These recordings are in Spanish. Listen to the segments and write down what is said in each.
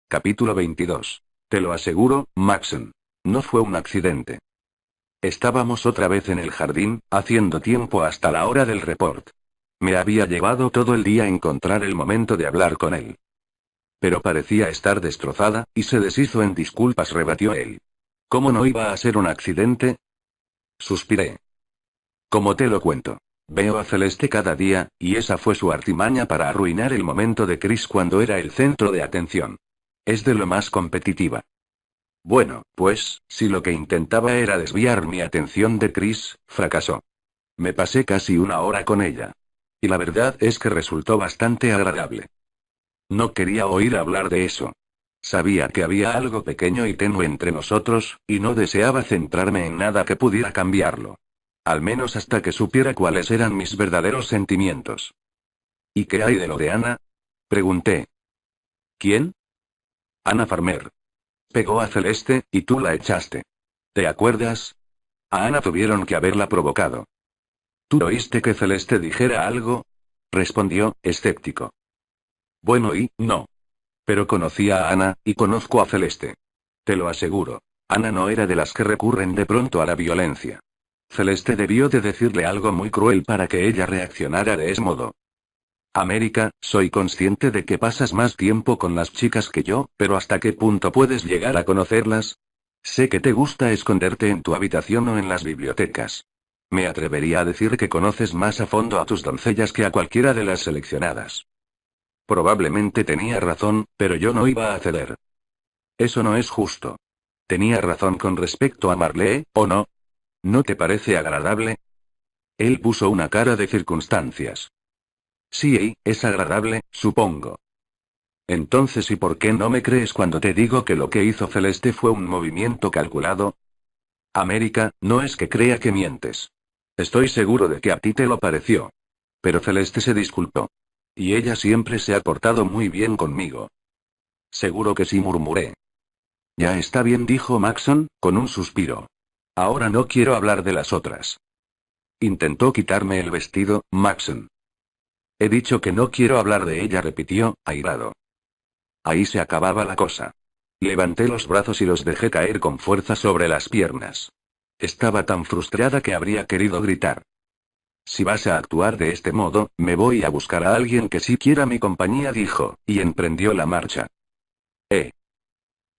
Capítulo 22. Te lo aseguro, Maxon. No fue un accidente. Estábamos otra vez en el jardín, haciendo tiempo hasta la hora del report. Me había llevado todo el día encontrar el momento de hablar con él. Pero parecía estar destrozada, y se deshizo en disculpas, rebatió él. ¿Cómo no iba a ser un accidente? Suspiré. ¿Cómo te lo cuento? Veo a Celeste cada día, y esa fue su artimaña para arruinar el momento de Chris cuando era el centro de atención. Es de lo más competitiva. Bueno, pues, si lo que intentaba era desviar mi atención de Chris, fracasó. Me pasé casi una hora con ella. Y la verdad es que resultó bastante agradable. No quería oír hablar de eso. Sabía que había algo pequeño y tenue entre nosotros, y no deseaba centrarme en nada que pudiera cambiarlo. Al menos hasta que supiera cuáles eran mis verdaderos sentimientos. ¿Y qué hay de lo de Ana? Pregunté. ¿Quién? Ana Farmer. Pegó a Celeste, y tú la echaste. ¿Te acuerdas? A Ana tuvieron que haberla provocado. ¿Tú oíste que Celeste dijera algo? Respondió, escéptico. Bueno, no. Pero conocía a Ana, y conozco a Celeste. Te lo aseguro. Ana no era de las que recurren de pronto a la violencia. Celeste debió de decirle algo muy cruel para que ella reaccionara de ese modo. América, soy consciente de que pasas más tiempo con las chicas que yo, pero ¿hasta qué punto puedes llegar a conocerlas? Sé que te gusta esconderte en tu habitación o en las bibliotecas. Me atrevería a decir que conoces más a fondo a tus doncellas que a cualquiera de las seleccionadas. Probablemente tenía razón, pero yo no iba a ceder. Eso no es justo. Tenía razón con respecto a Marlee, ¿o no? ¿No te parece agradable? Él puso una cara de circunstancias. Sí, es agradable, supongo. Entonces, ¿y por qué no me crees cuando te digo que lo que hizo Celeste fue un movimiento calculado? América, no es que crea que mientes. Estoy seguro de que a ti te lo pareció. Pero Celeste se disculpó. Y ella siempre se ha portado muy bien conmigo. Seguro que sí, murmuré. Ya está bien, dijo Maxon, con un suspiro. Ahora no quiero hablar de las otras. Intentó quitarme el vestido, Maxon. He dicho que no quiero hablar de ella, repitió, airado. Ahí se acababa la cosa. Levanté los brazos y los dejé caer con fuerza sobre las piernas. Estaba tan frustrada que habría querido gritar. Si vas a actuar de este modo, me voy a buscar a alguien que sí quiera mi compañía, dijo, y emprendió la marcha.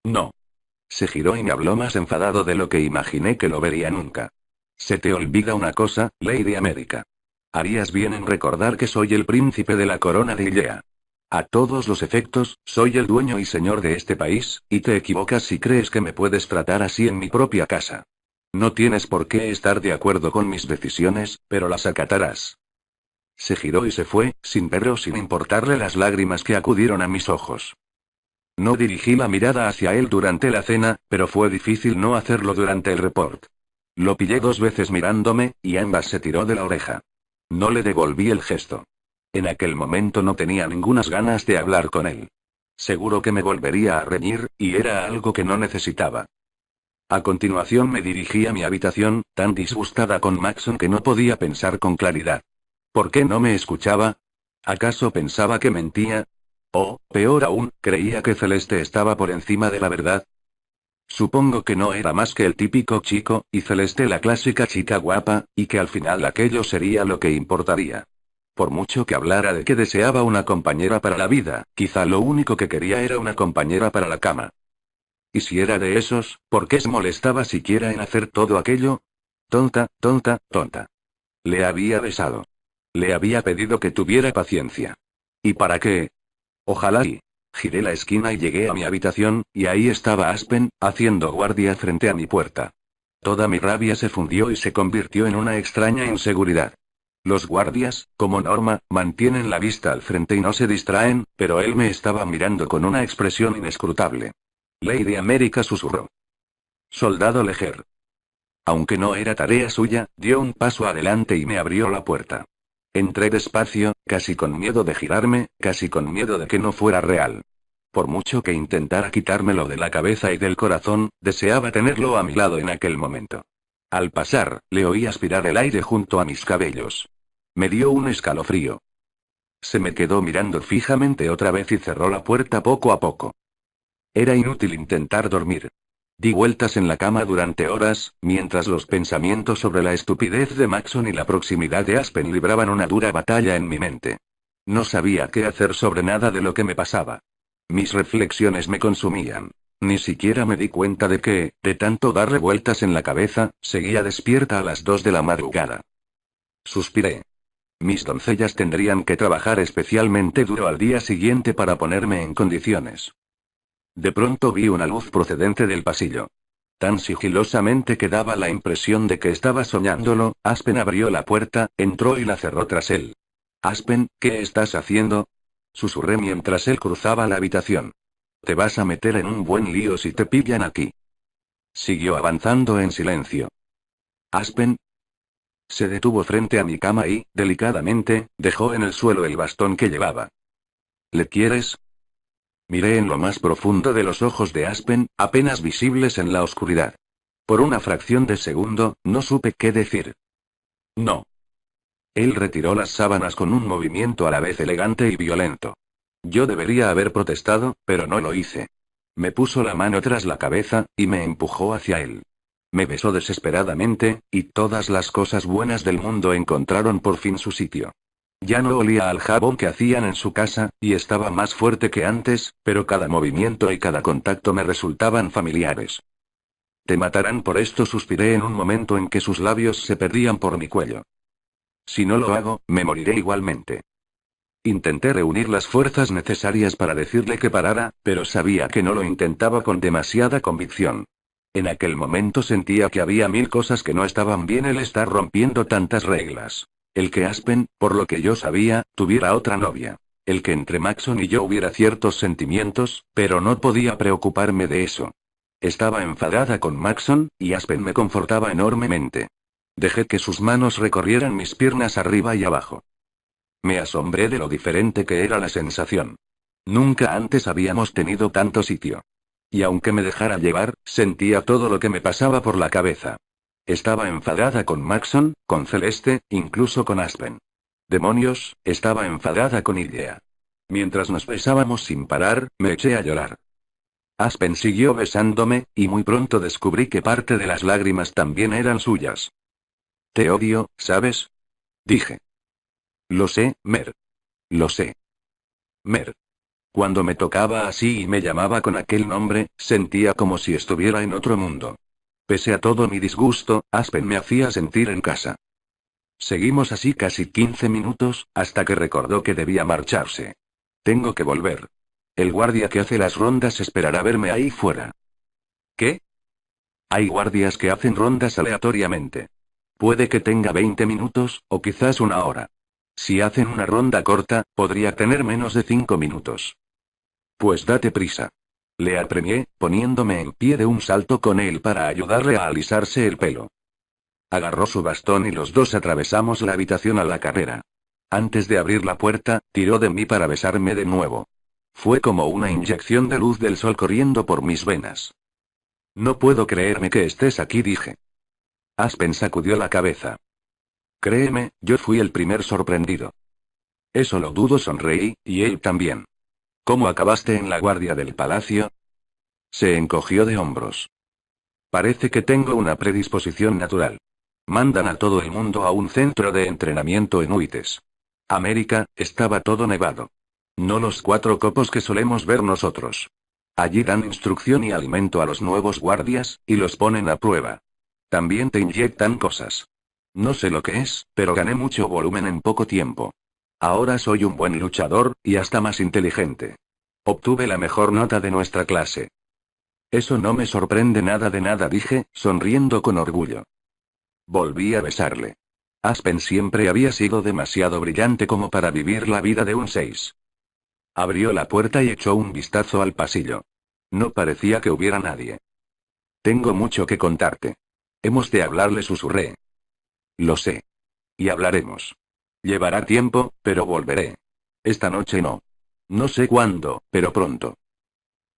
No. Se giró y me habló más enfadado de lo que imaginé que lo vería nunca. Se te olvida una cosa, Lady América. Harías bien en recordar que soy el príncipe de la corona de Illea. A todos los efectos, soy el dueño y señor de este país, y te equivocas si crees que me puedes tratar así en mi propia casa. No tienes por qué estar de acuerdo con mis decisiones, pero las acatarás. Se giró y se fue, sin ver o sin importarle las lágrimas que acudieron a mis ojos. No dirigí la mirada hacia él durante la cena, pero fue difícil no hacerlo durante el report. Lo pillé 2 veces mirándome, y ambas se tiró de la oreja. No le devolví el gesto. En aquel momento no tenía ningunas ganas de hablar con él. Seguro que me volvería a reñir, y era algo que no necesitaba. A continuación me dirigí a mi habitación, tan disgustada con Maxon que no podía pensar con claridad. ¿Por qué no me escuchaba? ¿Acaso pensaba que mentía? O, peor aún, creía que Celeste estaba por encima de la verdad. Supongo que no era más que el típico chico, y Celeste la clásica chica guapa, y que al final aquello sería lo que importaría. Por mucho que hablara de que deseaba una compañera para la vida, quizá lo único que quería era una compañera para la cama. Y si era de esos, ¿por qué se molestaba siquiera en hacer todo aquello? Tonta, tonta, tonta. Le había besado. Le había pedido que tuviera paciencia. ¿Y para qué? Ojalá y... Giré la esquina y llegué a mi habitación, y ahí estaba Aspen, haciendo guardia frente a mi puerta. Toda mi rabia se fundió y se convirtió en una extraña inseguridad. Los guardias, como norma, mantienen la vista al frente y no se distraen, pero él me estaba mirando con una expresión inescrutable. Lady América susurró. Soldado Leger. Aunque no era tarea suya, dio un paso adelante y me abrió la puerta. Entré despacio, casi con miedo de girarme, casi con miedo de que no fuera real. Por mucho que intentara quitármelo de la cabeza y del corazón, deseaba tenerlo a mi lado en aquel momento. Al pasar, le oí aspirar el aire junto a mis cabellos. Me dio un escalofrío. Se me quedó mirando fijamente otra vez y cerró la puerta poco a poco. Era inútil intentar dormir. Di vueltas en la cama durante horas, mientras los pensamientos sobre la estupidez de Maxon y la proximidad de Aspen libraban una dura batalla en mi mente. No sabía qué hacer sobre nada de lo que me pasaba. Mis reflexiones me consumían. Ni siquiera me di cuenta de que, de tanto darle vueltas en la cabeza, seguía despierta a las 2 de la madrugada. Suspiré. Mis doncellas tendrían que trabajar especialmente duro al día siguiente para ponerme en condiciones. De pronto vi una luz procedente del pasillo. Tan sigilosamente que daba la impresión de que estaba soñándolo. Aspen abrió la puerta, entró y la cerró tras él. Aspen, ¿qué estás haciendo? Susurré mientras él cruzaba la habitación. Te vas a meter en un buen lío si te pillan aquí. Siguió avanzando en silencio. Aspen. Se detuvo frente a mi cama y, delicadamente, dejó en el suelo el bastón que llevaba. ¿Le quieres? Miré en lo más profundo de los ojos de Aspen, apenas visibles en la oscuridad. Por una fracción de segundo, no supe qué decir. No. Él retiró las sábanas con un movimiento a la vez elegante y violento. Yo debería haber protestado, pero no lo hice. Me puso la mano tras la cabeza, y me empujó hacia él. Me besó desesperadamente, y todas las cosas buenas del mundo encontraron por fin su sitio. Ya no olía al jabón que hacían en su casa, y estaba más fuerte que antes, pero cada movimiento y cada contacto me resultaban familiares. Te matarán por esto, suspiré en un momento en que sus labios se perdían por mi cuello. Si no lo hago, me moriré igualmente. Intenté reunir las fuerzas necesarias para decirle que parara, pero sabía que no lo intentaba con demasiada convicción. En aquel momento sentía que había mil cosas que no estaban bien el estar rompiendo tantas reglas. El que Aspen, por lo que yo sabía, tuviera otra novia. El que entre Maxon y yo hubiera ciertos sentimientos, pero no podía preocuparme de eso. Estaba enfadada con Maxon, y Aspen me confortaba enormemente. Dejé que sus manos recorrieran mis piernas arriba y abajo. Me asombré de lo diferente que era la sensación. Nunca antes habíamos tenido tanto sitio. Y aunque me dejara llevar, sentía todo lo que me pasaba por la cabeza. Estaba enfadada con Maxon, con Celeste, incluso con Aspen. Demonios, estaba enfadada con Idea. Mientras nos besábamos sin parar, me eché a llorar. Aspen siguió besándome, y muy pronto descubrí que parte de las lágrimas también eran suyas. Te odio, ¿sabes? Dije. Lo sé, Mer. Lo sé. Mer. Cuando me tocaba así y me llamaba con aquel nombre, sentía como si estuviera en otro mundo. Pese a todo mi disgusto, Aspen me hacía sentir en casa. Seguimos así casi 15 minutos, hasta que recordó que debía marcharse. Tengo que volver. El guardia que hace las rondas esperará verme ahí fuera. ¿Qué? Hay guardias que hacen rondas aleatoriamente. Puede que tenga 20 minutos, o quizás una hora. Si hacen una ronda corta, podría tener menos de 5 minutos. Pues date prisa. Le apremié, poniéndome en pie de un salto con él para ayudarle a alisarse el pelo. Agarró su bastón y los dos atravesamos la habitación a la carrera. Antes de abrir la puerta, tiró de mí para besarme de nuevo. Fue como una inyección de luz del sol corriendo por mis venas. No puedo creerme que estés aquí, dije. Aspen sacudió la cabeza. Créeme, yo fui el primer sorprendido. Eso lo dudo, sonreí, y él también. ¿Cómo acabaste en la guardia del palacio? Se encogió de hombros. Parece que tengo una predisposición natural. Mandan a todo el mundo a un centro de entrenamiento en Uites. América, estaba todo nevado. No los 4 copos que solemos ver nosotros. Allí dan instrucción y alimento a los nuevos guardias, y los ponen a prueba. También te inyectan cosas. No sé lo que es, pero gané mucho volumen en poco tiempo. Ahora soy un buen luchador, y hasta más inteligente. Obtuve la mejor nota de nuestra clase. Eso no me sorprende nada de nada, dije, sonriendo con orgullo. Volví a besarle. Aspen siempre había sido demasiado brillante como para vivir la vida de un 6. Abrió la puerta y echó un vistazo al pasillo. No parecía que hubiera nadie. Tengo mucho que contarte. Hemos de hablar, le susurré. Lo sé. Y hablaremos. Llevará tiempo, pero volveré. Esta noche no. No sé cuándo, pero pronto.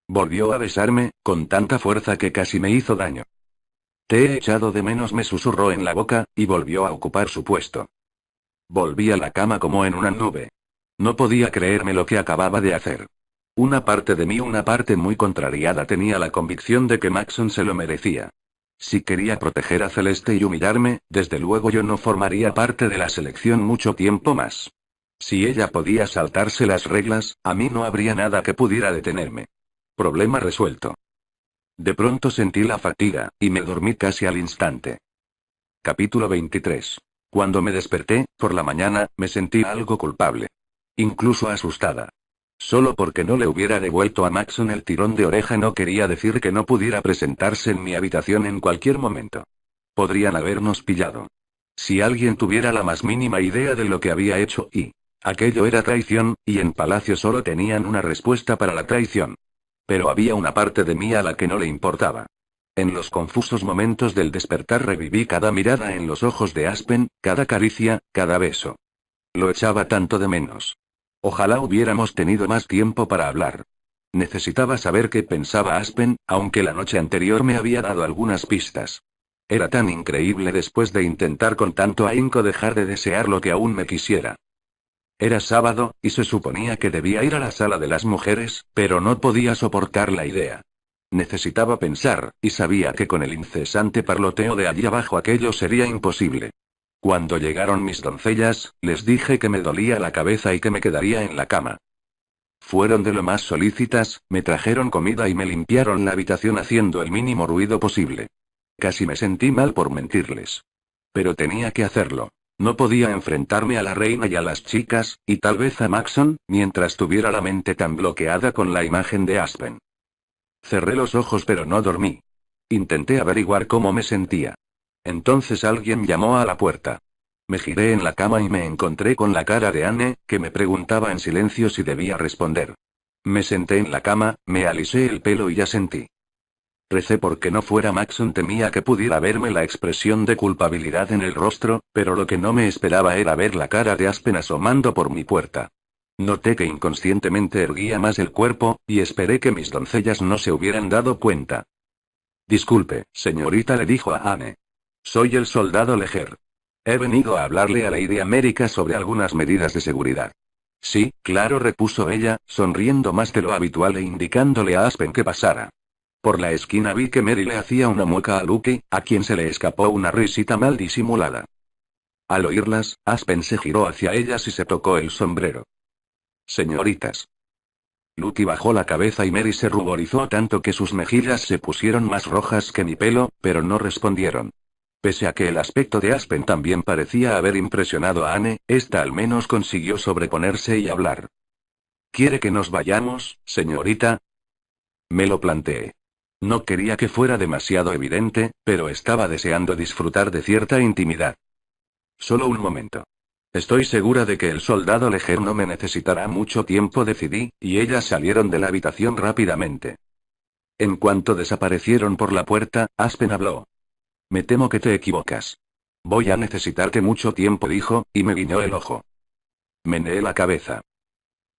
Volvió a besarme, con tanta fuerza que casi me hizo daño. Te he echado de menos, me susurró en la boca, y volvió a ocupar su puesto. Volví a la cama como en una nube. No podía creerme lo que acababa de hacer. Una parte de mí, una parte muy contrariada, tenía la convicción de que Maxon se lo merecía. Si quería proteger a Celeste y humillarme, desde luego yo no formaría parte de la selección mucho tiempo más. Si ella podía saltarse las reglas, a mí no habría nada que pudiera detenerme. Problema resuelto. De pronto sentí la fatiga, y me dormí casi al instante. Capítulo 23. Cuando me desperté, por la mañana, me sentí algo culpable. Incluso asustada. Solo porque no le hubiera devuelto a Maxon el tirón de oreja no quería decir que no pudiera presentarse en mi habitación en cualquier momento. Podrían habernos pillado. Si alguien tuviera la más mínima idea de lo que había hecho y aquello era traición, y en Palacio solo tenían una respuesta para la traición. Pero había una parte de mí a la que no le importaba. En los confusos momentos del despertar reviví cada mirada en los ojos de Aspen, cada caricia, cada beso. Lo echaba tanto de menos. Ojalá hubiéramos tenido más tiempo para hablar. Necesitaba saber qué pensaba Aspen, aunque la noche anterior me había dado algunas pistas. Era tan increíble después de intentar con tanto ahínco dejar de desear lo que aún me quisiera. Era sábado, y se suponía que debía ir a la sala de las mujeres, pero no podía soportar la idea. Necesitaba pensar, y sabía que con el incesante parloteo de allí abajo aquello sería imposible. Cuando llegaron mis doncellas, les dije que me dolía la cabeza y que me quedaría en la cama. Fueron de lo más solícitas, me trajeron comida y me limpiaron la habitación haciendo el mínimo ruido posible. Casi me sentí mal por mentirles. Pero tenía que hacerlo. No podía enfrentarme a la reina y a las chicas, y tal vez a Maxon, mientras tuviera la mente tan bloqueada con la imagen de Aspen. Cerré los ojos pero no dormí. Intenté averiguar cómo me sentía. Entonces alguien llamó a la puerta. Me giré en la cama y me encontré con la cara de Anne, que me preguntaba en silencio si debía responder. Me senté en la cama, me alisé el pelo y asentí. Recé porque no fuera Maxon, temía que pudiera verme la expresión de culpabilidad en el rostro, pero lo que no me esperaba era ver la cara de Aspen asomando por mi puerta. Noté que inconscientemente erguía más el cuerpo, y esperé que mis doncellas no se hubieran dado cuenta. Disculpe, señorita, le dijo a Anne. Soy el soldado Leger. He venido a hablarle a Lady América sobre algunas medidas de seguridad. Sí, claro, repuso ella, sonriendo más de lo habitual e indicándole a Aspen que pasara. Por la esquina vi que Mary le hacía una mueca a Lucky, a quien se le escapó una risita mal disimulada. Al oírlas, Aspen se giró hacia ellas y se tocó el sombrero. Señoritas. Lucky bajó la cabeza y Mary se ruborizó tanto que sus mejillas se pusieron más rojas que mi pelo, pero no respondieron. Pese a que el aspecto de Aspen también parecía haber impresionado a Anne, esta al menos consiguió sobreponerse y hablar. ¿Quiere que nos vayamos, señorita? Me lo planteé. No quería que fuera demasiado evidente, pero estaba deseando disfrutar de cierta intimidad. Solo un momento. Estoy segura de que el soldado Leger no me necesitará mucho tiempo, decidí, y ellas salieron de la habitación rápidamente. En cuanto desaparecieron por la puerta, Aspen habló. Me temo que te equivocas. Voy a necesitarte mucho tiempo, dijo, y me guiñó el ojo. Meneé la cabeza.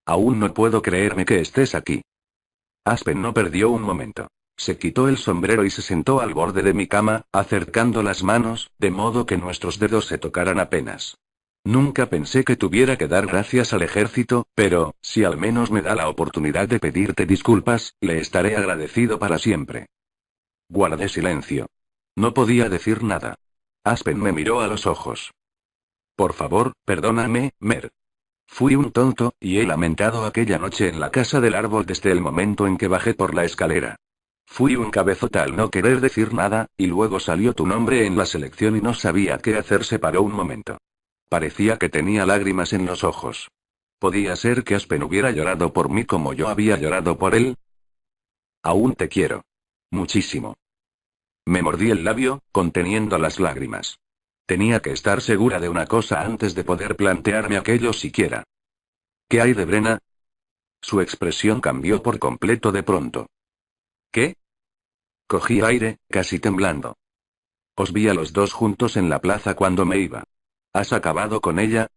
Aún no puedo creerme que estés aquí. Aspen no perdió un momento. Se quitó el sombrero y se sentó al borde de mi cama, acercando las manos, de modo que nuestros dedos se tocaran apenas. Nunca pensé que tuviera que dar gracias al ejército, pero, si al menos me da la oportunidad de pedirte disculpas, le estaré agradecido para siempre. Guardé silencio. No podía decir nada. Aspen me miró a los ojos. Por favor, perdóname, Mer. Fui un tonto, y he lamentado aquella noche en la casa del árbol desde el momento en que bajé por la escalera. Fui un cabezota al no querer decir nada, y luego salió tu nombre en la selección y no sabía qué hacer. Se paró un momento. Parecía que tenía lágrimas en los ojos. ¿Podía ser que Aspen hubiera llorado por mí como yo había llorado por él? Aún te quiero. Muchísimo. Me mordí el labio, conteniendo las lágrimas. Tenía que estar segura de una cosa antes de poder plantearme aquello siquiera. ¿Qué hay de Brenna? Su expresión cambió por completo de pronto. ¿Qué? Cogí aire, casi temblando. Os vi a los dos juntos en la plaza cuando me iba. ¿Has acabado con ella?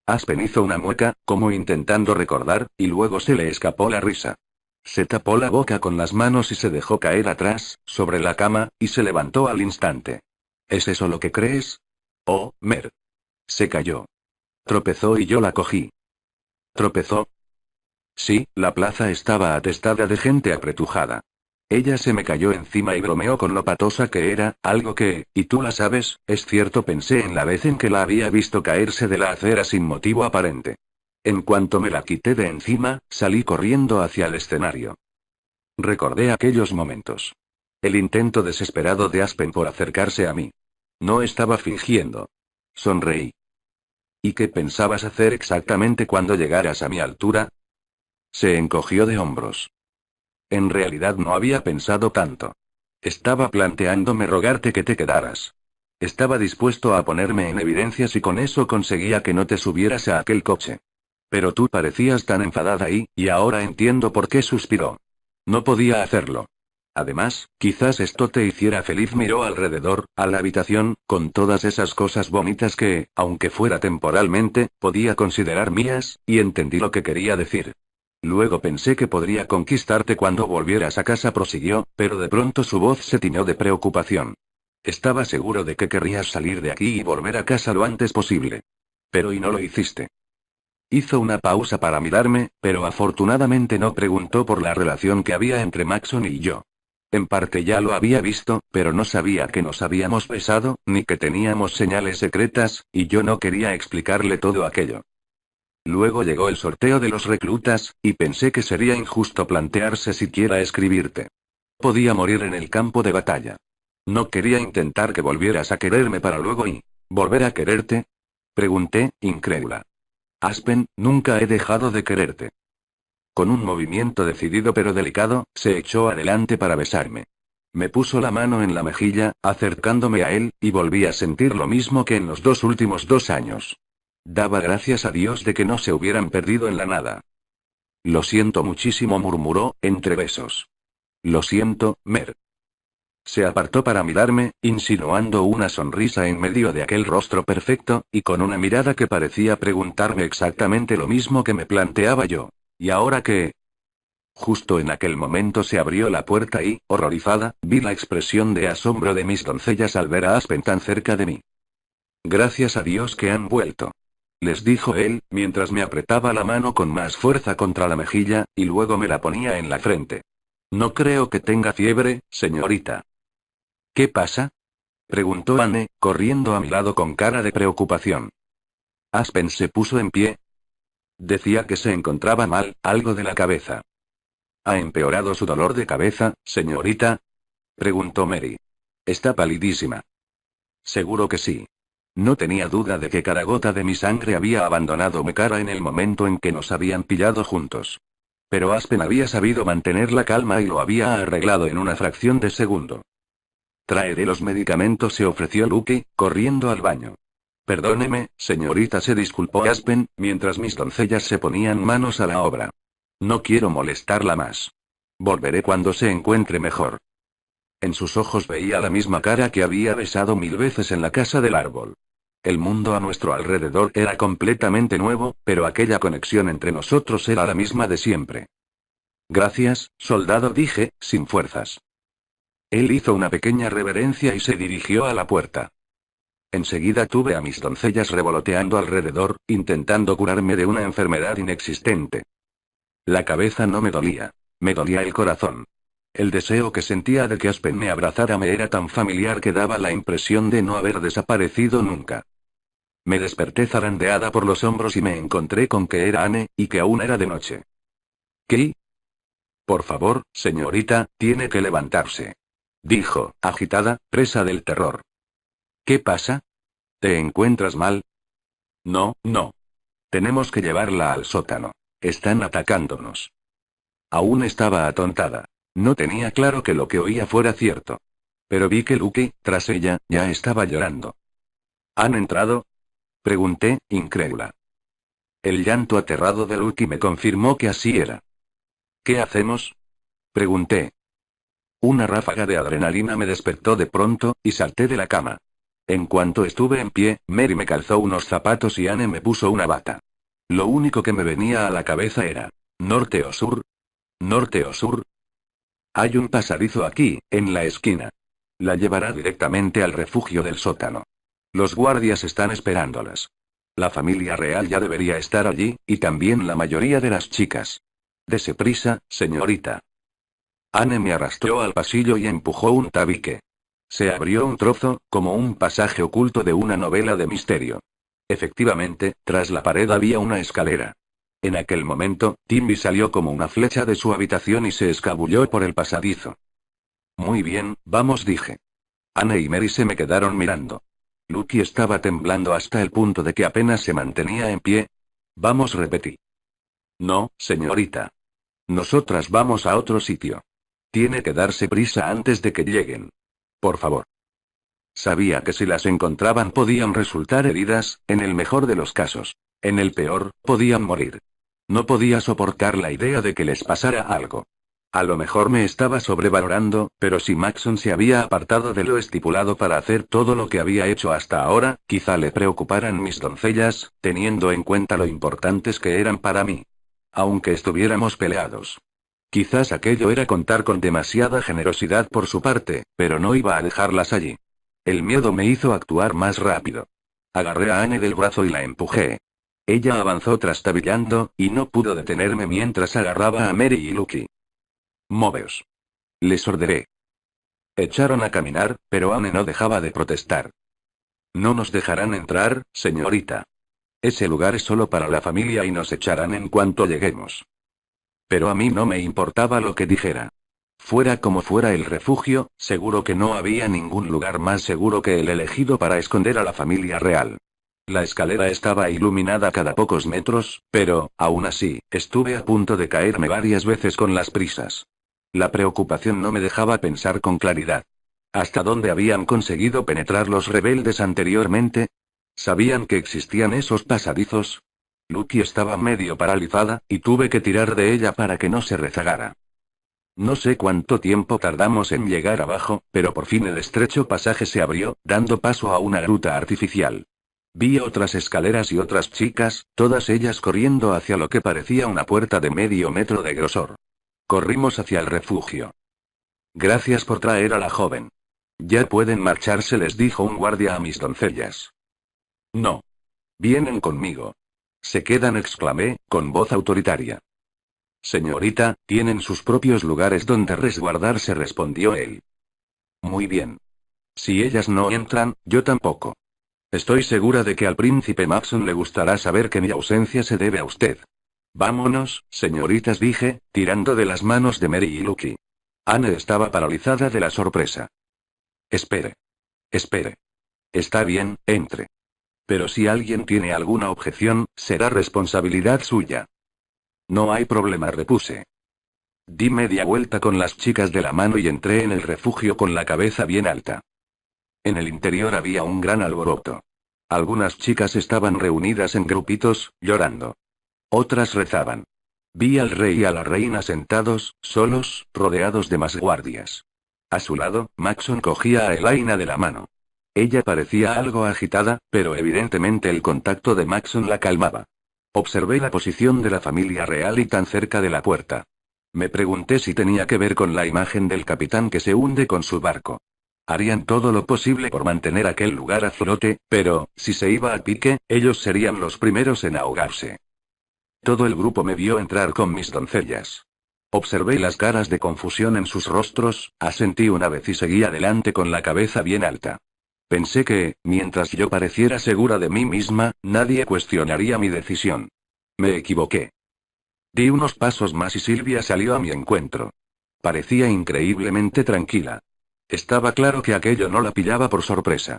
Aspen hizo una mueca, como intentando recordar, y luego se le escapó la risa. Se tapó la boca con las manos y se dejó caer atrás, sobre la cama, y se levantó al instante. ¿Es eso lo que crees? Oh, Mer. Se cayó. Tropezó y yo la cogí. ¿Tropezó? Sí, la plaza estaba atestada de gente apretujada. Ella se me cayó encima y bromeó con lo patosa que era, algo que, y tú la sabes, es cierto, pensé en la vez en que la había visto caerse de la acera sin motivo aparente. En cuanto me la quité de encima, salí corriendo hacia el escenario. Recordé aquellos momentos. El intento desesperado de Aspen por acercarse a mí. No estaba fingiendo. Sonreí. ¿Y qué pensabas hacer exactamente cuando llegaras a mi altura? Se encogió de hombros. En realidad no había pensado tanto. Estaba planteándome rogarte que te quedaras. Estaba dispuesto a ponerme en evidencia si con eso conseguía que no te subieras a aquel coche. Pero tú parecías tan enfadada y ahora entiendo por qué suspiró. No podía hacerlo. Además, quizás esto te hiciera feliz. Miró alrededor, a la habitación, con todas esas cosas bonitas que, aunque fuera temporalmente, podía considerar mías, y entendí lo que quería decir. Luego pensé que podría conquistarte cuando volvieras a casa, prosiguió, pero de pronto su voz se tiñó de preocupación. Estaba seguro de que querrías salir de aquí y volver a casa lo antes posible. Pero ¿y no lo hiciste? Hizo una pausa para mirarme, pero afortunadamente no preguntó por la relación que había entre Maxon y yo. En parte ya lo había visto, pero no sabía que nos habíamos besado, ni que teníamos señales secretas, y yo no quería explicarle todo aquello. Luego llegó el sorteo de los reclutas, y pensé que sería injusto plantearse siquiera escribirte. Podía morir en el campo de batalla. No quería intentar que volvieras a quererme para luego ¿volver a quererte? Pregunté, incrédula. Aspen, nunca he dejado de quererte. Con un movimiento decidido pero delicado, se echó adelante para besarme. Me puso la mano en la mejilla, acercándome a él, y volví a sentir lo mismo que en los últimos 2 años. Daba gracias a Dios de que no se hubieran perdido en la nada. Lo siento muchísimo, murmuró, entre besos. Lo siento, Mer. Se apartó para mirarme, insinuando una sonrisa en medio de aquel rostro perfecto, y con una mirada que parecía preguntarme exactamente lo mismo que me planteaba yo. ¿Y ahora qué? Justo en aquel momento se abrió la puerta y, horrorizada, vi la expresión de asombro de mis doncellas al ver a Aspen tan cerca de mí. Gracias a Dios que han vuelto. Les dijo él, mientras me apretaba la mano con más fuerza contra la mejilla, y luego me la ponía en la frente. No creo que tenga fiebre, señorita. ¿Qué pasa? Preguntó Anne, corriendo a mi lado con cara de preocupación. Aspen se puso en pie. Decía que se encontraba mal, algo de la cabeza. ¿Ha empeorado su dolor de cabeza, señorita? Preguntó Mary. Está palidísima. Seguro que sí. No tenía duda de que cada gota de mi sangre había abandonado mi cara en el momento en que nos habían pillado juntos. Pero Aspen había sabido mantener la calma y lo había arreglado en una fracción de segundo. Traeré los medicamentos, se ofreció Luke, corriendo al baño. Perdóneme, señorita, se disculpó Aspen, mientras mis doncellas se ponían manos a la obra. No quiero molestarla más. Volveré cuando se encuentre mejor. En sus ojos veía la misma cara que había besado 1000 veces en la casa del árbol. El mundo a nuestro alrededor era completamente nuevo, pero aquella conexión entre nosotros era la misma de siempre. Gracias, soldado, dije, sin fuerzas. Él hizo una pequeña reverencia y se dirigió a la puerta. Enseguida tuve a mis doncellas revoloteando alrededor, intentando curarme de una enfermedad inexistente. La cabeza no me dolía. Me dolía el corazón. El deseo que sentía de que Aspen me abrazara me era tan familiar que daba la impresión de no haber desaparecido nunca. Me desperté zarandeada por los hombros y me encontré con que era Anne, y que aún era de noche. ¿Qué? Por favor, señorita, tiene que levantarse. Dijo, agitada, presa del terror. ¿Qué pasa? ¿Te encuentras mal? No, no. Tenemos que llevarla al sótano. Están atacándonos. Aún estaba atontada. No tenía claro que lo que oía fuera cierto. Pero vi que Luke, tras ella, ya estaba llorando. ¿Han entrado? Pregunté, incrédula. El llanto aterrado de Luke me confirmó que así era. ¿Qué hacemos? Pregunté. Una ráfaga de adrenalina me despertó de pronto, y salté de la cama. En cuanto estuve en pie, Mary me calzó unos zapatos y Anne me puso una bata. Lo único que me venía a la cabeza era, ¿norte o sur? ¿Norte o sur? Hay un pasadizo aquí, en la esquina. La llevará directamente al refugio del sótano. Los guardias están esperándolas. La familia real ya debería estar allí, y también la mayoría de las chicas. Dese prisa, señorita. Anne me arrastró al pasillo y empujó un tabique. Se abrió un trozo, como un pasaje oculto de una novela de misterio. Efectivamente, tras la pared había una escalera. En aquel momento, Timmy salió como una flecha de su habitación y se escabulló por el pasadizo. Muy bien, vamos, dije. Anne y Mary se me quedaron mirando. Lucky estaba temblando hasta el punto de que apenas se mantenía en pie. Vamos, repetí. No, señorita. Nosotras vamos a otro sitio. Tiene que darse prisa antes de que lleguen. Por favor. Sabía que si las encontraban podían resultar heridas, en el mejor de los casos. En el peor, podían morir. No podía soportar la idea de que les pasara algo. A lo mejor me estaba sobrevalorando, pero si Maxon se había apartado de lo estipulado para hacer todo lo que había hecho hasta ahora, quizá le preocuparan mis doncellas, teniendo en cuenta lo importantes que eran para mí. Aunque estuviéramos peleados. Quizás aquello era contar con demasiada generosidad por su parte, pero no iba a dejarlas allí. El miedo me hizo actuar más rápido. Agarré a Anne del brazo y la empujé. Ella avanzó trastabillando, y no pudo detenerme mientras agarraba a Mary y Lucky. Moveos. Les ordené. Echaron a caminar, pero Anne no dejaba de protestar. No nos dejarán entrar, señorita. Ese lugar es solo para la familia y nos echarán en cuanto lleguemos. Pero a mí no me importaba lo que dijera. Fuera como fuera el refugio, seguro que no había ningún lugar más seguro que el elegido para esconder a la familia real. La escalera estaba iluminada cada pocos metros, pero, aún así, estuve a punto de caerme varias veces con las prisas. La preocupación no me dejaba pensar con claridad. ¿Hasta dónde habían conseguido penetrar los rebeldes anteriormente? ¿Sabían que existían esos pasadizos? Lucky estaba medio paralizada, y tuve que tirar de ella para que no se rezagara. No sé cuánto tiempo tardamos en llegar abajo, pero por fin el estrecho pasaje se abrió, dando paso a una gruta artificial. Vi otras escaleras y otras chicas, todas ellas corriendo hacia lo que parecía una puerta de medio metro de grosor. Corrimos hacia el refugio. Gracias por traer a la joven. Ya pueden marcharse, les dijo un guardia a mis doncellas. No. Vienen conmigo. Se quedan, exclamé, con voz autoritaria. Señorita, tienen sus propios lugares donde resguardarse, respondió él. Muy bien. Si ellas no entran, yo tampoco. Estoy segura de que al príncipe Maxon le gustará saber que mi ausencia se debe a usted. Vámonos, señoritas, dije, tirando de las manos de Mary y Lucky. Anne estaba paralizada de la sorpresa. Espere. Espere. Está bien, entre. Pero si alguien tiene alguna objeción, será responsabilidad suya. No hay problema, repuse. Di media vuelta con las chicas de la mano y entré en el refugio con la cabeza bien alta. En el interior había un gran alboroto. Algunas chicas estaban reunidas en grupitos, llorando. Otras rezaban. Vi al rey y a la reina sentados, solos, rodeados de más guardias. A su lado, Maxon cogía a Elaina de la mano. Ella parecía algo agitada, pero evidentemente el contacto de Maxon la calmaba. Observé la posición de la familia real y tan cerca de la puerta. Me pregunté si tenía que ver con la imagen del capitán que se hunde con su barco. Harían todo lo posible por mantener aquel lugar a flote, pero, si se iba a pique, ellos serían los primeros en ahogarse. Todo el grupo me vio entrar con mis doncellas. Observé las caras de confusión en sus rostros, asentí una vez y seguí adelante con la cabeza bien alta. Pensé que, mientras yo pareciera segura de mí misma, nadie cuestionaría mi decisión. Me equivoqué. Di unos pasos más y Sylvia salió a mi encuentro. Parecía increíblemente tranquila. Estaba claro que aquello no la pillaba por sorpresa.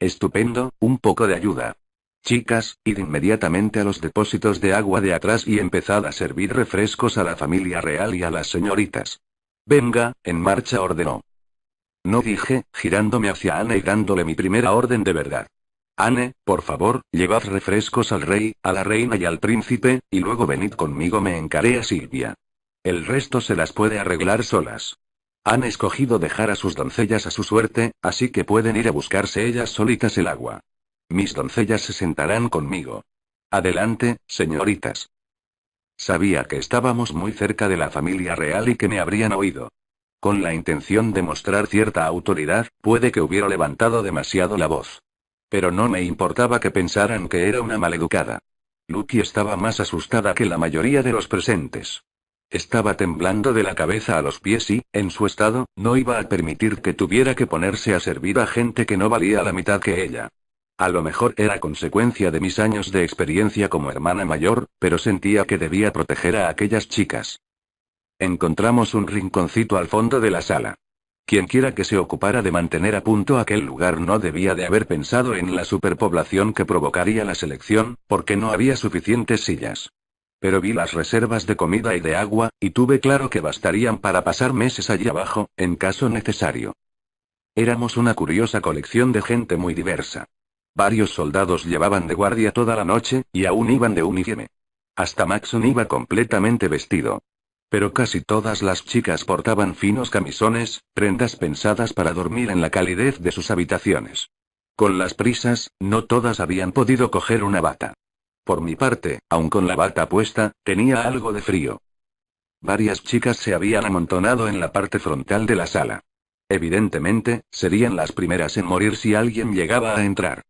Estupendo, un poco de ayuda. Chicas, id inmediatamente a los depósitos de agua de atrás y empezad a servir refrescos a la familia real y a las señoritas. Venga, en marcha, ordenó. No, dije, girándome hacia Anne y dándole mi primera orden de verdad. Anne, por favor, llevad refrescos al rey, a la reina y al príncipe, y luego venid conmigo, me encaré a Sylvia. El resto se las puede arreglar solas. Han escogido dejar a sus doncellas a su suerte, así que pueden ir a buscarse ellas solitas el agua. Mis doncellas se sentarán conmigo. Adelante, señoritas. Sabía que estábamos muy cerca de la familia real y que me habrían oído. Con la intención de mostrar cierta autoridad, puede que hubiera levantado demasiado la voz. Pero no me importaba que pensaran que era una maleducada. Lucky estaba más asustada que la mayoría de los presentes. Estaba temblando de la cabeza a los pies y, en su estado, no iba a permitir que tuviera que ponerse a servir a gente que no valía la mitad que ella. A lo mejor era consecuencia de mis años de experiencia como hermana mayor, pero sentía que debía proteger a aquellas chicas. Encontramos un rinconcito al fondo de la sala. Quienquiera que se ocupara de mantener a punto aquel lugar no debía de haber pensado en la superpoblación que provocaría la selección, porque no había suficientes sillas. Pero vi las reservas de comida y de agua, y tuve claro que bastarían para pasar meses allí abajo, en caso necesario. Éramos una curiosa colección de gente muy diversa. Varios soldados llevaban de guardia toda la noche, y aún iban de uniforme. Hasta Maxon iba completamente vestido. Pero casi todas las chicas portaban finos camisones, prendas pensadas para dormir en la calidez de sus habitaciones. Con las prisas, no todas habían podido coger una bata. Por mi parte, aun con la bata puesta, tenía algo de frío. Varias chicas se habían amontonado en la parte frontal de la sala. Evidentemente, serían las primeras en morir si alguien llegaba a entrar.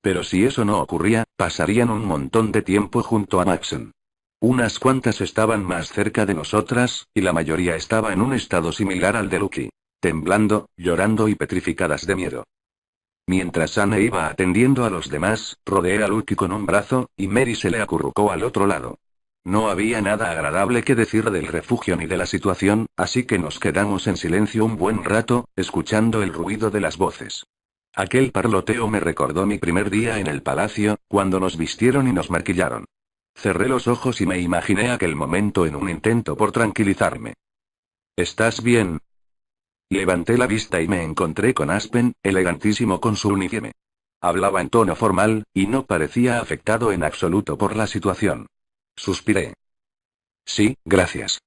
Pero si eso no ocurría, pasarían un montón de tiempo junto a Maxon. Unas cuantas estaban más cerca de nosotras, y la mayoría estaba en un estado similar al de Lucky. Temblando, llorando y petrificadas de miedo. Mientras Anne iba atendiendo a los demás, rodeé a Lucky con un brazo, y Mary se le acurrucó al otro lado. No había nada agradable que decir del refugio ni de la situación, así que nos quedamos en silencio un buen rato, escuchando el ruido de las voces. Aquel parloteo me recordó mi primer día en el palacio, cuando nos vistieron y nos maquillaron. Cerré los ojos y me imaginé aquel momento en un intento por tranquilizarme. ¿Estás bien? Levanté la vista y me encontré con Aspen, elegantísimo con su uniforme. Hablaba en tono formal, y no parecía afectado en absoluto por la situación. Suspiré. Sí, gracias.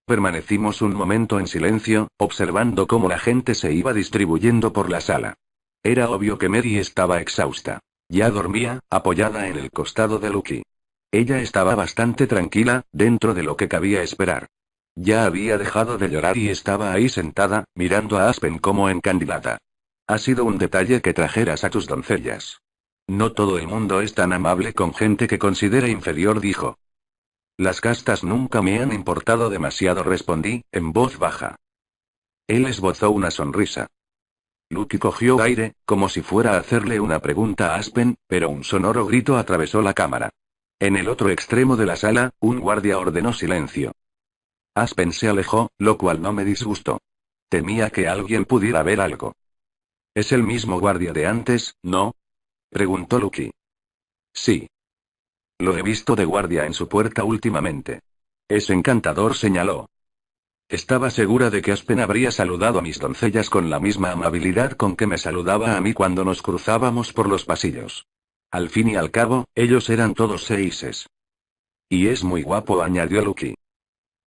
Permanecimos un momento en silencio, observando cómo la gente se iba distribuyendo por la sala. Era obvio que Mary estaba exhausta. Ya dormía, apoyada en el costado de Lucky. Ella estaba bastante tranquila, dentro de lo que cabía esperar. Ya había dejado de llorar y estaba ahí sentada, mirando a Aspen como encandilada. Ha sido un detalle que trajeras a tus doncellas. No todo el mundo es tan amable con gente que considera inferior, dijo. Las castas nunca me han importado demasiado, respondí, en voz baja. Él esbozó una sonrisa. Lucky cogió aire, como si fuera a hacerle una pregunta a Aspen, pero un sonoro grito atravesó la cámara. En el otro extremo de la sala, un guardia ordenó silencio. Aspen se alejó, lo cual no me disgustó. Temía que alguien pudiera ver algo. ¿Es el mismo guardia de antes, no? Preguntó Lucky. Sí. Lo he visto de guardia en su puerta últimamente. Es encantador, señaló. Estaba segura de que Aspen habría saludado a mis doncellas con la misma amabilidad con que me saludaba a mí cuando nos cruzábamos por los pasillos. Al fin y al cabo, ellos eran todos seises. Y es muy guapo, añadió Lucky.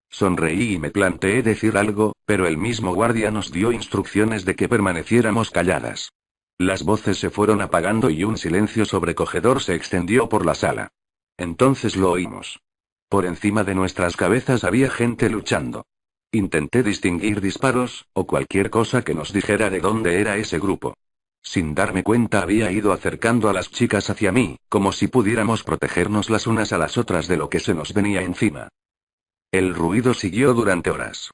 Sonreí y me planteé decir algo, pero el mismo guardia nos dio instrucciones de que permaneciéramos calladas. Las voces se fueron apagando y un silencio sobrecogedor se extendió por la sala. Entonces lo oímos. Por encima de nuestras cabezas había gente luchando. Intenté distinguir disparos, o cualquier cosa que nos dijera de dónde era ese grupo. Sin darme cuenta había ido acercando a las chicas hacia mí, como si pudiéramos protegernos las unas a las otras de lo que se nos venía encima. El ruido siguió durante horas.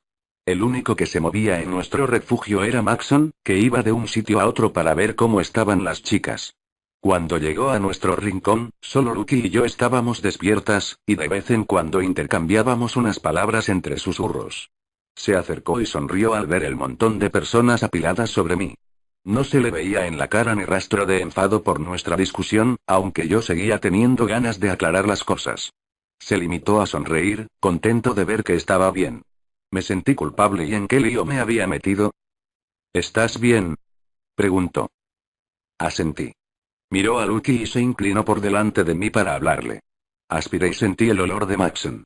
El único que se movía en nuestro refugio era Maxon, que iba de un sitio a otro para ver cómo estaban las chicas. Cuando llegó a nuestro rincón, solo Lucky y yo estábamos despiertas, y de vez en cuando intercambiábamos unas palabras entre susurros. Se acercó y sonrió al ver el montón de personas apiladas sobre mí. No se le veía en la cara ni rastro de enfado por nuestra discusión, aunque yo seguía teniendo ganas de aclarar las cosas. Se limitó a sonreír, contento de ver que estaba bien. Me sentí culpable y ¿en qué lío me había metido? ¿Estás bien? Preguntó. Asentí. Miró a Lucky y se inclinó por delante de mí para hablarle. Aspiré y sentí el olor de Maxon.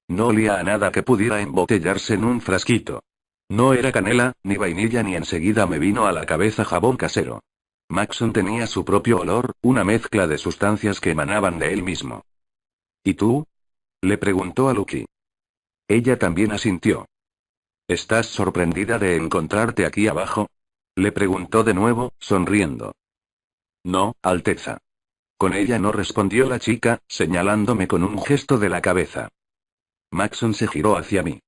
No olía a nada que pudiera embotellarse en un frasquito. No era canela, ni vainilla, ni enseguida me vino a la cabeza jabón casero. Maxon tenía su propio olor, una mezcla de sustancias que emanaban de él mismo. ¿Y tú? Le preguntó a Lucky. Ella también asintió. ¿Estás sorprendida de encontrarte aquí abajo? Le preguntó de nuevo, sonriendo. No, Alteza. Con ella no, respondió la chica, señalándome con un gesto de la cabeza. Maxon se giró hacia mí.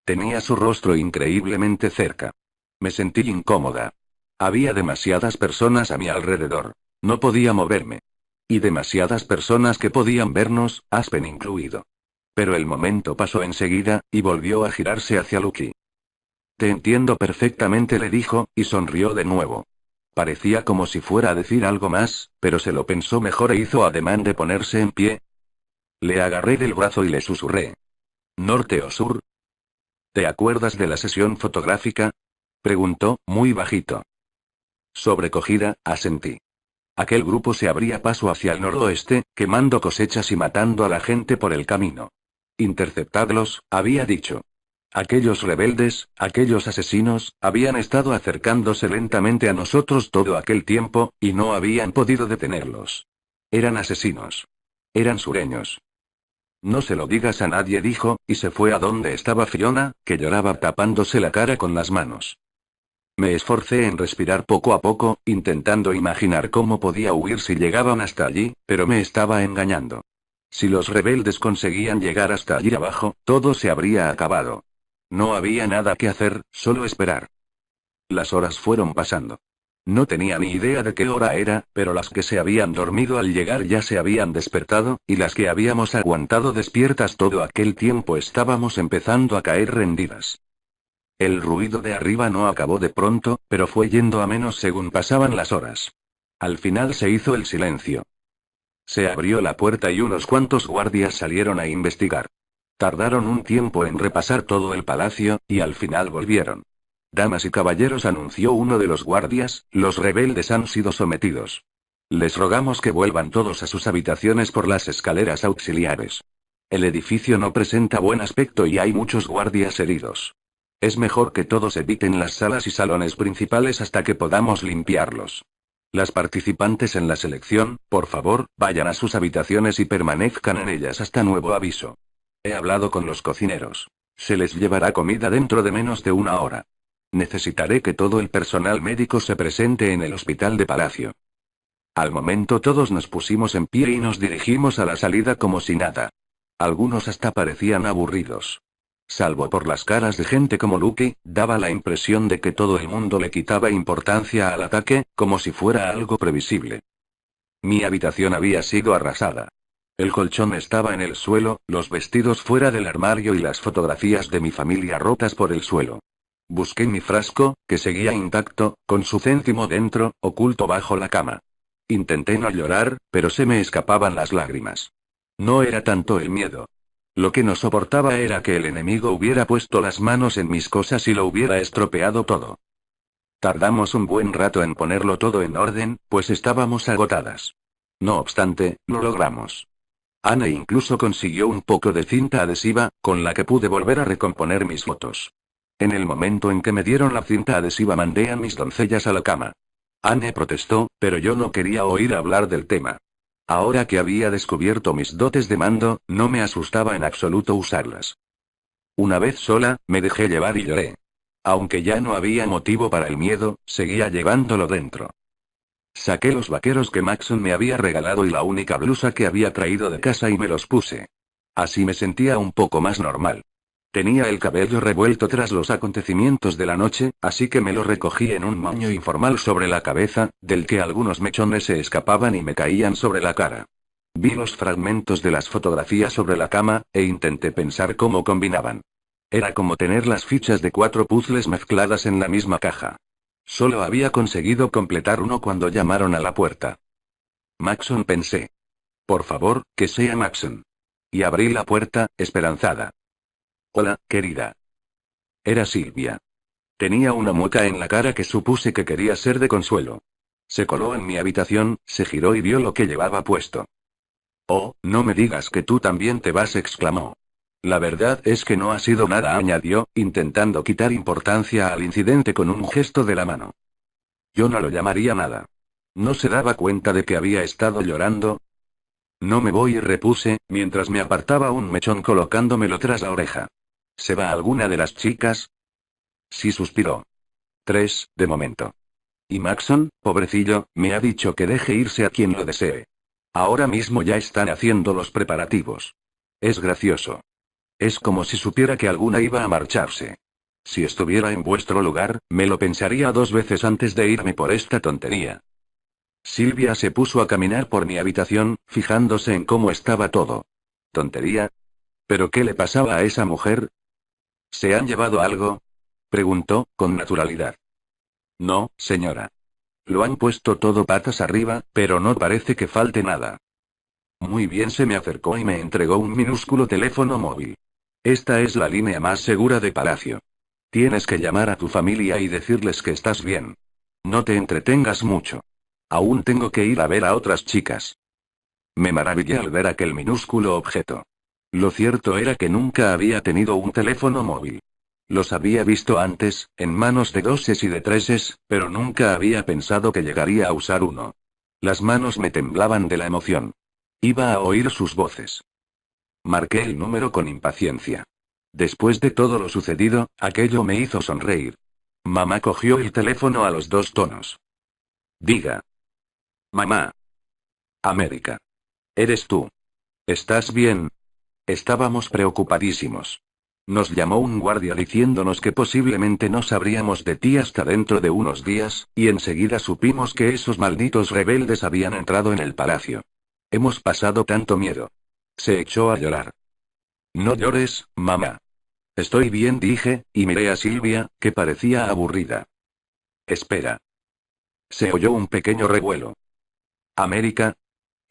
Tenía su rostro increíblemente cerca. Me sentí incómoda. Había demasiadas personas a mi alrededor. No podía moverme. Y demasiadas personas que podían vernos, Aspen incluido. Pero el momento pasó enseguida, y volvió a girarse hacia Lucky. Te entiendo perfectamente, le dijo, y sonrió de nuevo. Parecía como si fuera a decir algo más, pero se lo pensó mejor e hizo ademán de ponerse en pie. Le agarré del brazo y le susurré. ¿Norte o sur? ¿Te acuerdas de la sesión fotográfica? Preguntó, muy bajito. Sobrecogida, asentí. Aquel grupo se abría paso hacia el noroeste, quemando cosechas y matando a la gente por el camino. Interceptadlos, había dicho. Aquellos rebeldes, aquellos asesinos, habían estado acercándose lentamente a nosotros todo aquel tiempo, y no habían podido detenerlos. Eran asesinos. Eran sureños. No se lo digas a nadie, dijo, y se fue a donde estaba Fiona, que lloraba tapándose la cara con las manos. Me esforcé en respirar poco a poco, intentando imaginar cómo podía huir si llegaban hasta allí, pero me estaba engañando. Si los rebeldes conseguían llegar hasta allí abajo, todo se habría acabado. No había nada que hacer, solo esperar. Las horas fueron pasando. No tenía ni idea de qué hora era, pero las que se habían dormido al llegar ya se habían despertado, y las que habíamos aguantado despiertas todo aquel tiempo estábamos empezando a caer rendidas. El ruido de arriba no acabó de pronto, pero fue yendo a menos según pasaban las horas. Al final se hizo el silencio. Se abrió la puerta y unos cuantos guardias salieron a investigar. Tardaron un tiempo en repasar todo el palacio, y al final volvieron. Damas y caballeros, anunció uno de los guardias, los rebeldes han sido sometidos. Les rogamos que vuelvan todos a sus habitaciones por las escaleras auxiliares. El edificio no presenta buen aspecto y hay muchos guardias heridos. Es mejor que todos eviten las salas y salones principales hasta que podamos limpiarlos. Las participantes en la selección, por favor, vayan a sus habitaciones y permanezcan en ellas hasta nuevo aviso. He hablado con los cocineros. Se les llevará comida dentro de menos de una hora. Necesitaré que todo el personal médico se presente en el hospital de Palacio. Al momento todos nos pusimos en pie y nos dirigimos a la salida como si nada. Algunos hasta parecían aburridos. Salvo por las caras de gente como Lucky, daba la impresión de que todo el mundo le quitaba importancia al ataque, como si fuera algo previsible. Mi habitación había sido arrasada. El colchón estaba en el suelo, los vestidos fuera del armario y las fotografías de mi familia rotas por el suelo. Busqué mi frasco, que seguía intacto, con su céntimo dentro, oculto bajo la cama. Intenté no llorar, pero se me escapaban las lágrimas. No era tanto el miedo. Lo que no soportaba era que el enemigo hubiera puesto las manos en mis cosas y lo hubiera estropeado todo. Tardamos un buen rato en ponerlo todo en orden, pues estábamos agotadas. No obstante, lo logramos. Anne incluso consiguió un poco de cinta adhesiva, con la que pude volver a recomponer mis fotos. En el momento en que me dieron la cinta adhesiva mandé a mis doncellas a la cama. Anne protestó, pero yo no quería oír hablar del tema. Ahora que había descubierto mis dotes de mando, no me asustaba en absoluto usarlas. Una vez sola, me dejé llevar y lloré. Aunque ya no había motivo para el miedo, seguía llevándolo dentro. Saqué los vaqueros que Maxon me había regalado y la única blusa que había traído de casa y me los puse. Así me sentía un poco más normal. Tenía el cabello revuelto tras los acontecimientos de la noche, así que me lo recogí en un moño informal sobre la cabeza, del que algunos mechones se escapaban y me caían sobre la cara. Vi los fragmentos de las fotografías sobre la cama, e intenté pensar cómo combinaban. Era como tener las fichas de 4 puzzles mezcladas en la misma caja. Solo había conseguido completar uno cuando llamaron a la puerta. Maxon, pensé. Por favor, que sea Maxon. Y abrí la puerta, esperanzada. Hola, querida. Era Silvia. Tenía una mueca en la cara que supuse que quería ser de consuelo. Se coló en mi habitación, se giró y vio lo que llevaba puesto. Oh, no me digas que tú también te vas, exclamó. La verdad es que no ha sido nada, añadió, intentando quitar importancia al incidente con un gesto de la mano. Yo no lo llamaría nada. ¿No se daba cuenta de que había estado llorando? No me voy, repuse, mientras me apartaba un mechón colocándomelo tras la oreja. ¿Se va alguna de las chicas? Sí, suspiró. 3, de momento. Y Maxon, pobrecillo, me ha dicho que deje irse a quien lo desee. Ahora mismo ya están haciendo los preparativos. Es gracioso. Es como si supiera que alguna iba a marcharse. Si estuviera en vuestro lugar, me lo pensaría 2 veces antes de irme por esta tontería. Silvia se puso a caminar por mi habitación, fijándose en cómo estaba todo. ¿Tontería? ¿Pero qué le pasaba a esa mujer? ¿Se han llevado algo? Preguntó, con naturalidad. No, señora. Lo han puesto todo patas arriba, pero no parece que falte nada. Muy bien, se me acercó y me entregó un minúsculo teléfono móvil. Esta es la línea más segura de Palacio. Tienes que llamar a tu familia y decirles que estás bien. No te entretengas mucho. Aún tengo que ir a ver a otras chicas. Me maravillé al ver aquel minúsculo objeto. Lo cierto era que nunca había tenido un teléfono móvil. Los había visto antes, en manos de 2s y de 3s, pero nunca había pensado que llegaría a usar uno. Las manos me temblaban de la emoción. Iba a oír sus voces. Marqué el número con impaciencia. Después de todo lo sucedido, aquello me hizo sonreír. Mamá cogió el teléfono a los 2 tonos. Diga. Mamá. América. ¿Eres tú? ¿Estás bien? Estábamos preocupadísimos. Nos llamó un guardia diciéndonos que posiblemente no sabríamos de ti hasta dentro de unos días, y enseguida supimos que esos malditos rebeldes habían entrado en el palacio. Hemos pasado tanto miedo. Se echó a llorar. No llores, mamá. Estoy bien, dije, y miré a Silvia, que parecía aburrida. Espera. Se oyó un pequeño revuelo. América.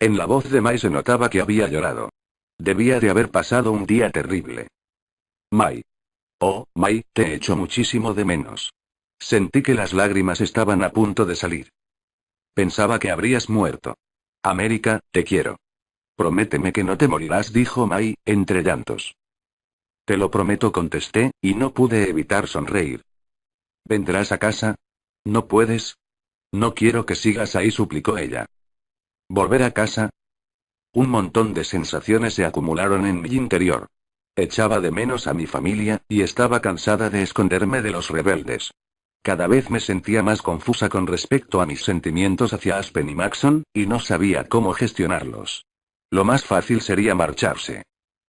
En la voz de Mai se notaba que había llorado. Debía de haber pasado un día terrible. Mai. Oh, Mai, te echo muchísimo de menos. Sentí que las lágrimas estaban a punto de salir. Pensaba que habrías muerto. América, te quiero. Prométeme que no te morirás, dijo Mai, entre llantos. Te lo prometo, contesté, y no pude evitar sonreír. ¿Vendrás a casa? ¿No puedes? No quiero que sigas ahí, suplicó ella. ¿Volver a casa? Un montón de sensaciones se acumularon en mi interior. Echaba de menos a mi familia, y estaba cansada de esconderme de los rebeldes. Cada vez me sentía más confusa con respecto a mis sentimientos hacia Aspen y Maxon, y no sabía cómo gestionarlos. Lo más fácil sería marcharse.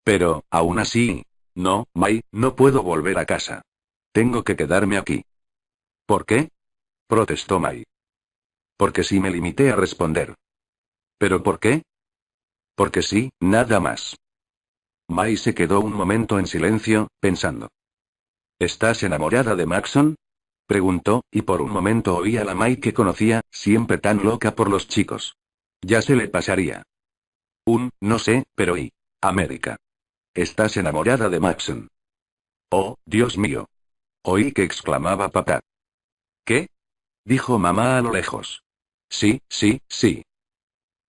Pero, aún así, no, Mai, no puedo volver a casa. Tengo que quedarme aquí. ¿Por qué? Protestó Mai. Porque sí, me limité a responder. ¿Pero por qué? Porque sí, nada más. Mai se quedó un momento en silencio, pensando. ¿Estás enamorada de Maxon? Preguntó, y por un momento oí a la Mai que conocía, siempre tan loca por los chicos. Ya se le pasaría. No sé, pero América. ¿Estás enamorada de Maxon? Oh, Dios mío. Oí que exclamaba papá. ¿Qué? Dijo mamá a lo lejos. Sí, sí, sí.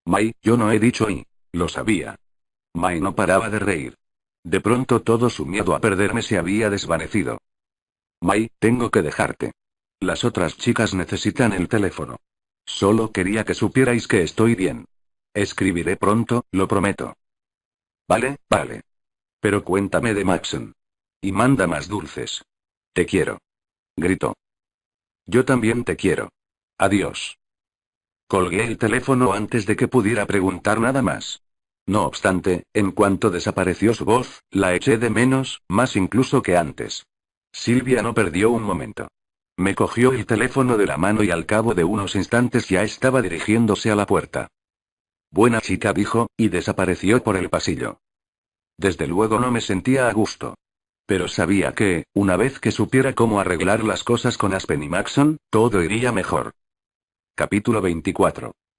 Mai, yo no he dicho lo sabía. Mai no paraba de reír. De pronto todo su miedo a perderme se había desvanecido. Mai, tengo que dejarte. Las otras chicas necesitan el teléfono. Solo quería que supierais que estoy bien. Escribiré pronto, lo prometo. Vale, vale. Pero cuéntame de Maxon. Y manda más dulces. Te quiero. Gritó. Yo también te quiero. Adiós. Colgué el teléfono antes de que pudiera preguntar nada más. No obstante, en cuanto desapareció su voz, la eché de menos, más incluso que antes. Silvia no perdió un momento. Me cogió el teléfono de la mano y al cabo de unos instantes ya estaba dirigiéndose a la puerta. Buena chica, dijo, y desapareció por el pasillo. Desde luego no me sentía a gusto. Pero sabía que, una vez que supiera cómo arreglar las cosas con Aspen y Maxon, todo iría mejor. Capítulo 24.